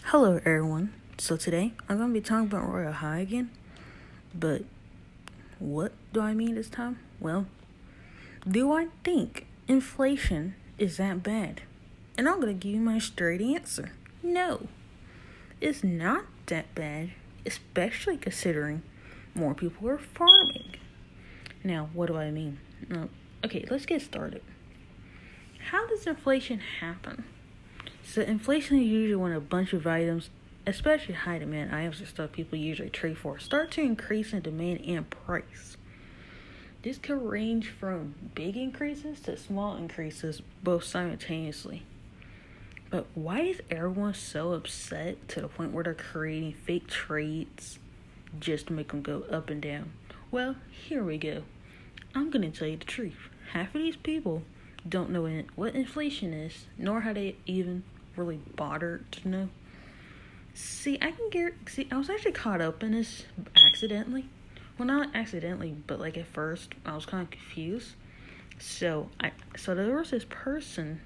Hello, everyone. So today I'm gonna be talking about Royale High again, but what do I mean this time? Well, do I think inflation is that bad? And I'm gonna give you my straight answer. No, it's not that bad, especially considering more people are farming. Now, what do I mean? Okay, let's get started. How does inflation happen? So inflation is usually when a bunch of items, especially high demand items or stuff people usually trade for, start to increase in demand and price. This could range from big increases to small increases, both simultaneously. But why is everyone so upset to the point where they're creating fake trades just to make them go up and down? Well, here we go. I'm gonna tell you the truth. Half of these people don't know what inflation is, nor how they even really bothered to know. See, I was actually caught up in this accidentally. Well, not accidentally, but like at first, I was kind of confused. So there was this person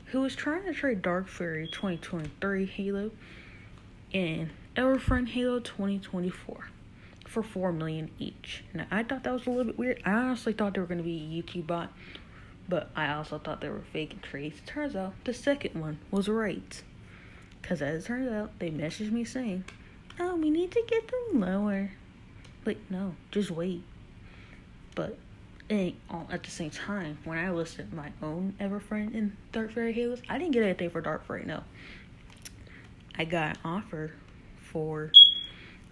who was trying to trade Dark Fairy 2023 Halo and Everfriend Halo 2024 for 4 million each. Now, I thought that was a little bit weird. I honestly thought they were going to be a YouTube bot, but I also thought they were faking trades. Turns out the second one was right. Because as it turns out, they messaged me saying, "Oh, we need to get them lower." Like, no, just wait. But at the same time, when I listed my own Everfriend and Dark Fairy Halos, I didn't get anything for Dark Fairy, no. I got an offer for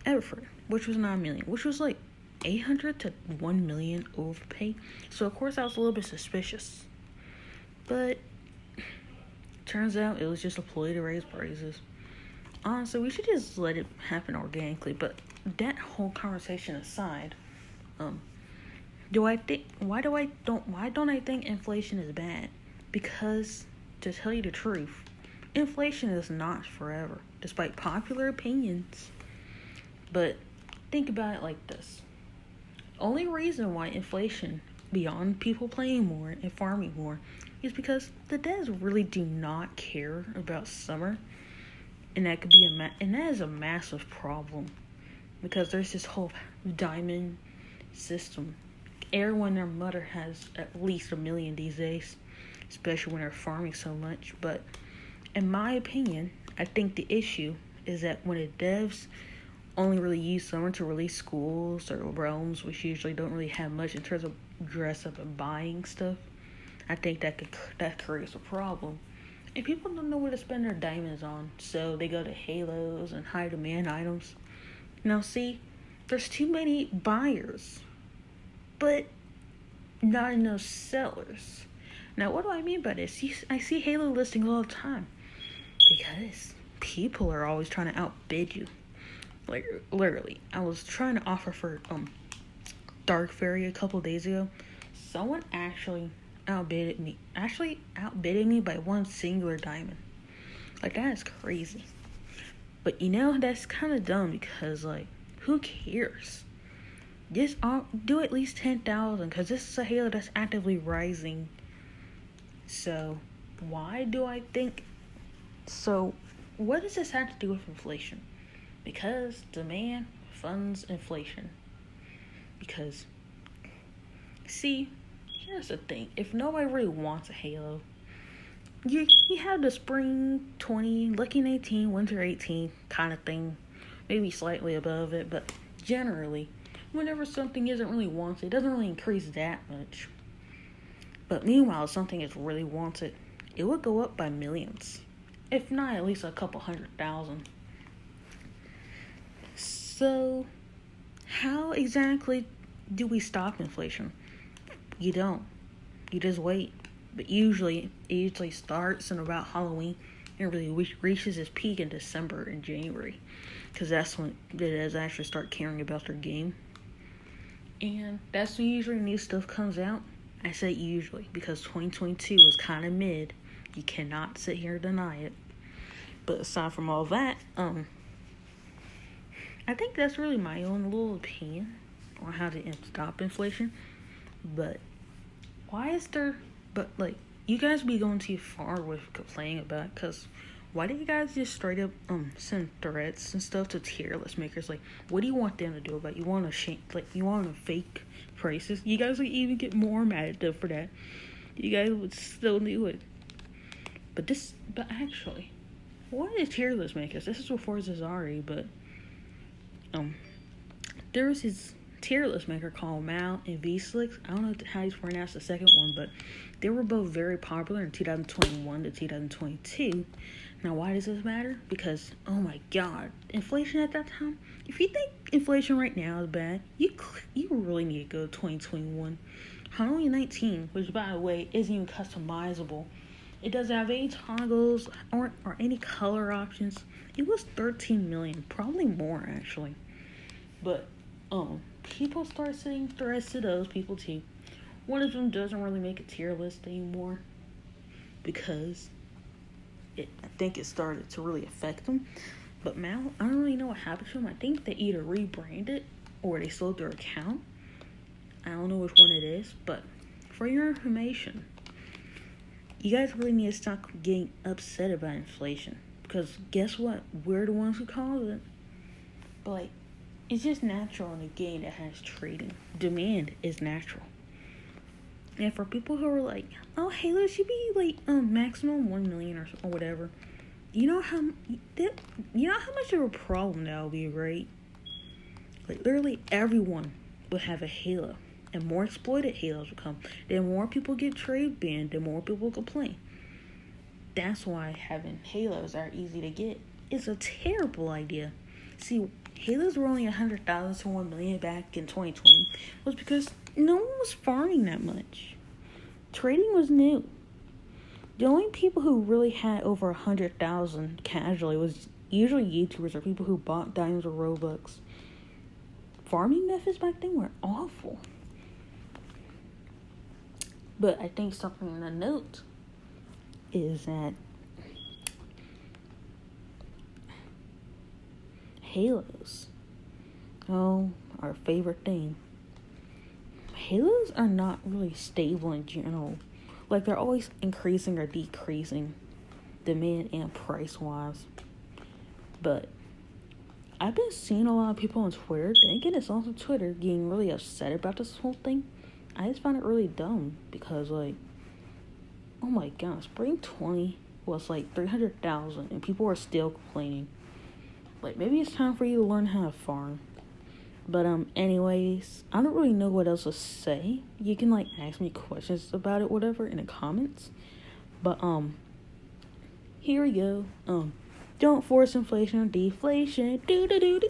Everfriend, which was 9 million, which was like 800 to 1 million overpay. So of course I was a little bit suspicious. But turns out it was just a ploy to raise prices. Honestly, we should just let it happen organically. But that whole conversation aside, why don't I think inflation is bad? Because to tell you the truth, inflation is not forever, despite popular opinions. But think about it like this. Only reason why inflation, beyond people playing more and farming more, is because the devs really do not care about summer, and that is a massive problem because there's this whole diamond system. Everyone and their mother has at least 1 million these days, especially when they're farming so much. But in my opinion, I think the issue is that when the devs only really use summer to release schools or realms, which usually don't really have much in terms of dress up and buying stuff, I think that creates a problem. And people don't know what to spend their diamonds on, so they go to halos and high demand items. Now see, there's too many buyers, but not enough sellers. Now what do I mean by this? I see halo listings all the time because people are always trying to outbid you. Like, literally, I was trying to offer for Dark Fairy a couple days ago. Someone actually outbidded me by one singular diamond. Like, that is crazy. But that's kind of dumb because, like, who cares? Just do at least 10,000 because this is a halo that's actively rising. So why do I think? So what does this have to do with inflation? Because demand funds inflation. Because, see, here's the thing. If nobody really wants a halo, you have the spring 20, lucky 18, winter 18 kind of thing. Maybe slightly above it, but generally, whenever something isn't really wanted, it doesn't really increase that much. But meanwhile, if something is really wanted, it would go up by millions. If not at least a couple 100,000. So, how exactly do we stop inflation? You don't. You just wait. But it usually starts in about Halloween and really reaches its peak in December and January. Because that's when the devs actually start caring about their game. And that's when usually new stuff comes out. I say usually because 2022 is kind of mid. You cannot sit here and deny it. But aside from all that, I think that's really my own little opinion on how to stop inflation. But you guys be going too far with complaining about it, because why do you guys just straight up send threats and stuff to tier list makers? Like, what do you want them to do about it? You want to fake prices? You guys would even get more mad at them for that. You guys would still do it. But actually, what is tier list makers? This is before Zazari, but there was his tier list maker called Mal and V6. I don't know how you pronounce the second one, but they were both very popular in 2021 to 2022. Now, why does this matter? Because, oh my god, inflation at that time. If you think inflation right now is bad, you really need to go to 2021. Halloween 19, which by the way isn't even customizable. It doesn't have any toggles or any color options. It was 13 million, probably more actually. But people start sending threats to those people too. One of them doesn't really make a tier list anymore because I think it started to really affect them. But Mal, I don't really know what happened to him. I think they either rebranded or they sold their account. I don't know which one it is, but for your information, you guys really need to stop getting upset about inflation. Because guess what? We're the ones who cause it. But like, it's just natural in a game that has trading. Demand is natural. And for people who are like, oh, Halo should be like maximum 1 million or whatever. You know how much of a problem that would be, right? Like literally everyone would have a Halo, and more exploited Halos will come. Then more people get trade banned, then more people complain. That's why having Halos that are easy to get is a terrible idea. See, Halos were only 100,000 to 1 million back in 2020 was because no one was farming that much. Trading was new. The only people who really had over 100,000 casually was usually YouTubers or people who bought diamonds or Robux. Farming methods back then were awful. But I think something to note is that Halos, our favorite thing. Halos are not really stable in general. Like, they're always increasing or decreasing, demand and price-wise. But I've been seeing a lot of people on Twitter, thinking it's also Twitter, getting really upset about this whole thing. I just find it really dumb because, like, oh my god, Spring 20 was like 300,000 and people are still complaining. Like, maybe it's time for you to learn how to farm. But, anyways, I don't really know what else to say. You can, like, ask me questions about it, whatever, in the comments. But, here we go. Don't force inflation or deflation. Do-do-do-do-do.